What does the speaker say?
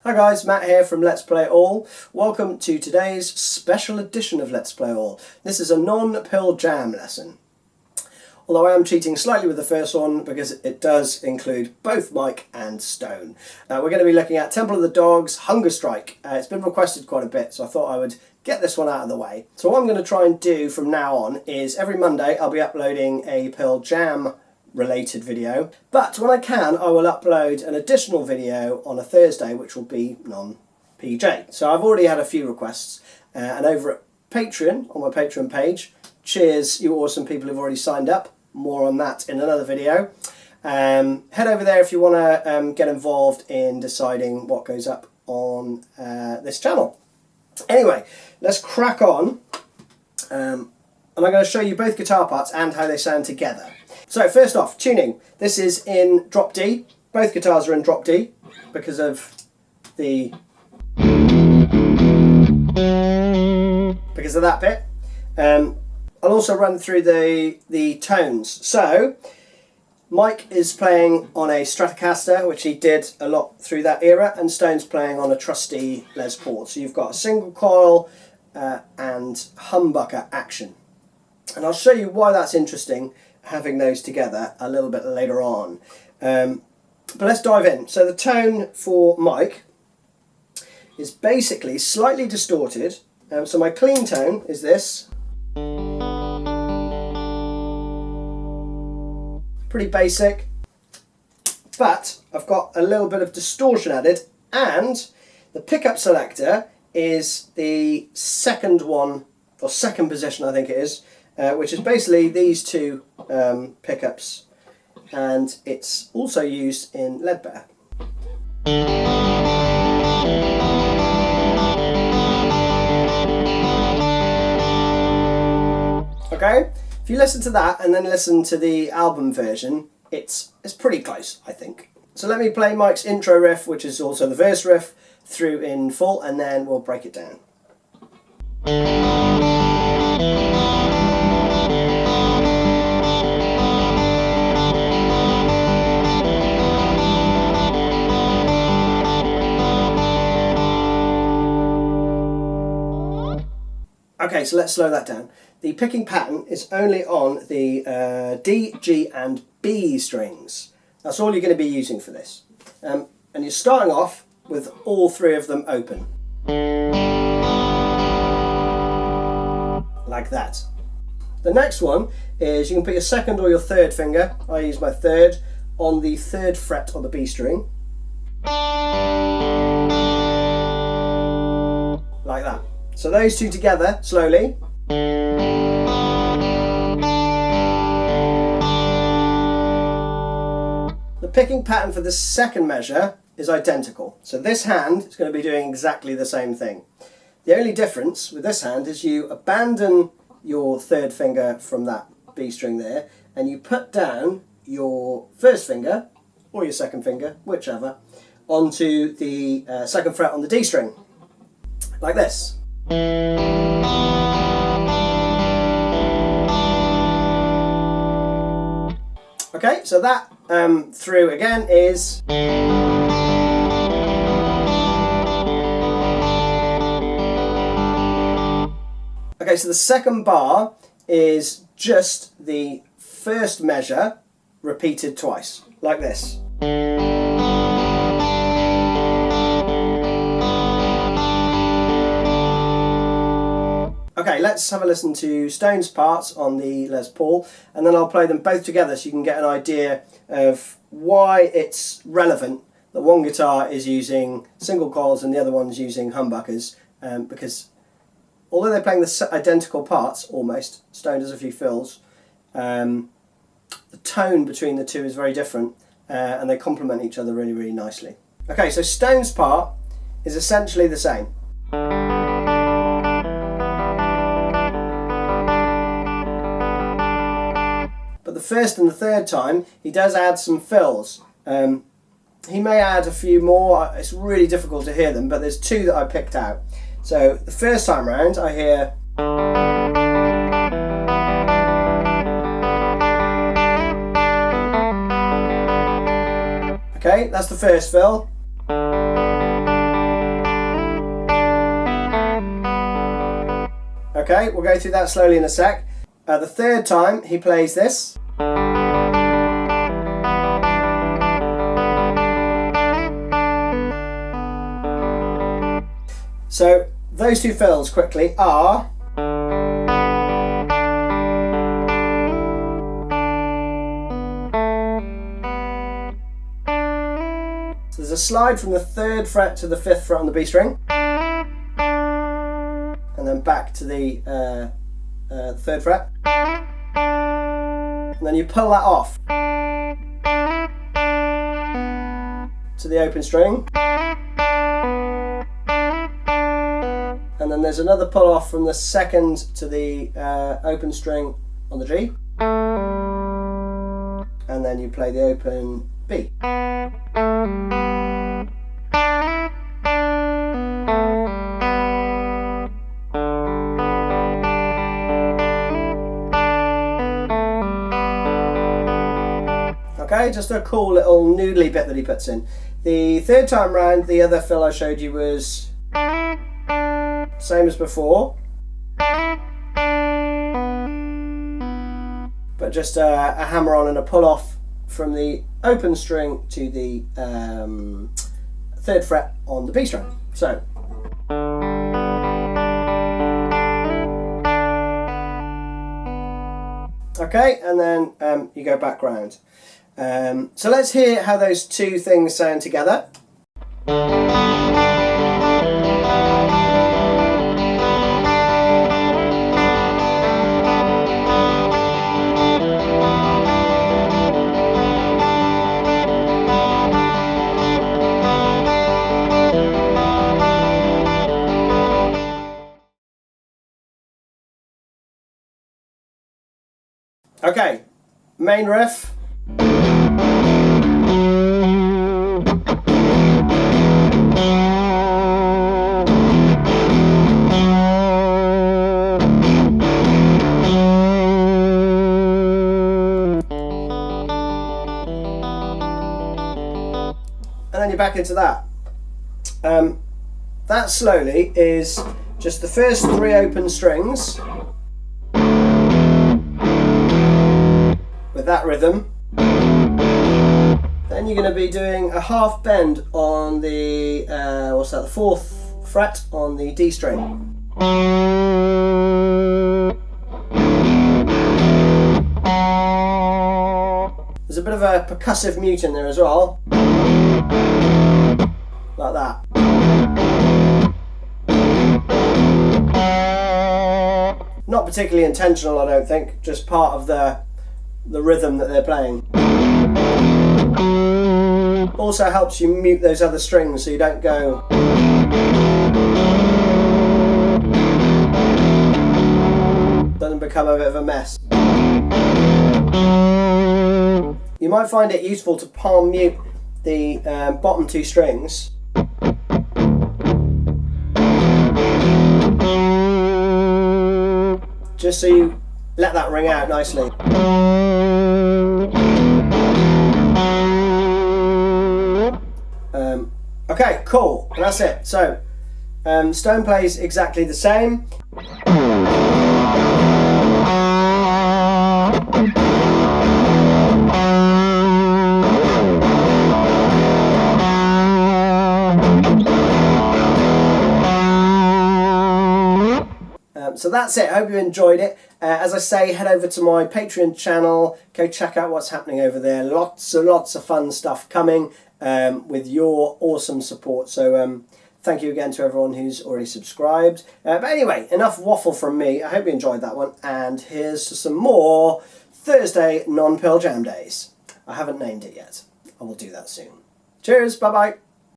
Hi guys, Matt here from Let's Play All. Welcome to today's special edition of Let's Play All. This is a non-Pearl Jam lesson. Although I am cheating slightly with the first one because it does include both Mike and Stone. We're going to be looking at Temple of the Dogs, Hunger Strike. It's been requested quite a bit, so I thought I would get this one out of the way. So what I'm going to try and do from now on is every Monday I'll be uploading a Pearl Jam related video, but when I can I will upload an additional video on a Thursday which will be non-PJ. So I've already had a few requests and over at Patreon, on my Patreon page, cheers you awesome people who've already signed up, more on that in another video. Head over there if you want to get involved in deciding what goes up on this channel. Anyway, let's crack on and I'm going to show you both guitar parts and how they sound together. So first off, tuning. This is in drop D. Both guitars are in drop D because of that bit. I'll also run through the tones. So Mike is playing on a Stratocaster, which he did a lot through that era, and Stone's playing on a trusty Les Paul. So you've got a single coil and humbucker action. And I'll show you why that's interesting, having those together a little bit later on. But let's dive in. So the tone for Mike is basically slightly distorted. So my clean tone is this. Pretty basic. But I've got a little bit of distortion added, and the pickup selector is the second one, or second position I think it is, which is basically these two pickups, and it's also used in Leadbetter. Okay, if you listen to that and then listen to the album version, it's pretty close, I think. So let me play Mike's intro riff, which is also the verse riff, through in full, and then we'll break it down. Okay, so let's slow that down. The picking pattern is only on the D, G and B strings. That's all you're going to be using for this. And you're starting off with all three of them open. Like that. The next one is you can put your second or your third finger, I use my third, on the third fret on the B string. Like that. So those two together, slowly. The picking pattern for the second measure is identical. So this hand is going to be doing exactly the same thing. The only difference with this hand is you abandon your third finger from that B string there, and you put down your first finger, or your second finger, whichever, onto the second fret on the D string. Like this. Okay, so that through again is. Okay, so the second bar is just the first measure repeated twice, like this. Okay, let's have a listen to Stone's parts on the Les Paul, and then I'll play them both together so you can get an idea of why it's relevant that one guitar is using single coils and the other one's using humbuckers, because although they're playing the identical parts, almost, Stone does a few fills, the tone between the two is very different, and they complement each other really, really nicely. Okay, so Stone's part is essentially the same. But the first and the third time, he does add some fills. He may add a few more, it's really difficult to hear them, but there's two that I picked out. So the first time round I hear. Okay, that's the first fill. Okay, we'll go through that slowly in a sec. The third time he plays this. So those two fills quickly are so there's a slide from the 3rd fret to the 5th fret on the B string, and then back to the 3rd fret, and then you pull that off to the open string, and then there's another pull off from the 2nd to the open string on the G, and then you play the open B. Okay, just a cool little noodly bit that he puts in. The 3rd time round, the other fill I showed you was same as before, but just a hammer on and a pull off from the open string to the 3rd fret on the B string. So okay, and then you go back round. So let's hear how those two things sound together. Okay, main riff. And then you're back into that. That slowly is just the first 3 open strings with that rhythm. Then you're going to be doing a half bend on the what's that? The 4th fret on the D string. There's a bit of a percussive mute in there as well, like that. Not particularly intentional, I don't think, just part of the rhythm that they're playing. Also helps you mute those other strings so you don't go doesn't become a bit of a mess. You might find it useful to palm mute the bottom 2 strings just so you let that ring out nicely. Okay, cool, and that's it. So Stone plays exactly the same. So that's it. I hope you enjoyed it. As I say, head over to my Patreon channel. Go check out what's happening over there. Lots of fun stuff coming with your awesome support. So thank you again to everyone who's already subscribed. But anyway, enough waffle from me. I hope you enjoyed that one. And here's to some more Thursday non-Pearl Jam days. I haven't named it yet. I will do that soon. Cheers. Bye-bye.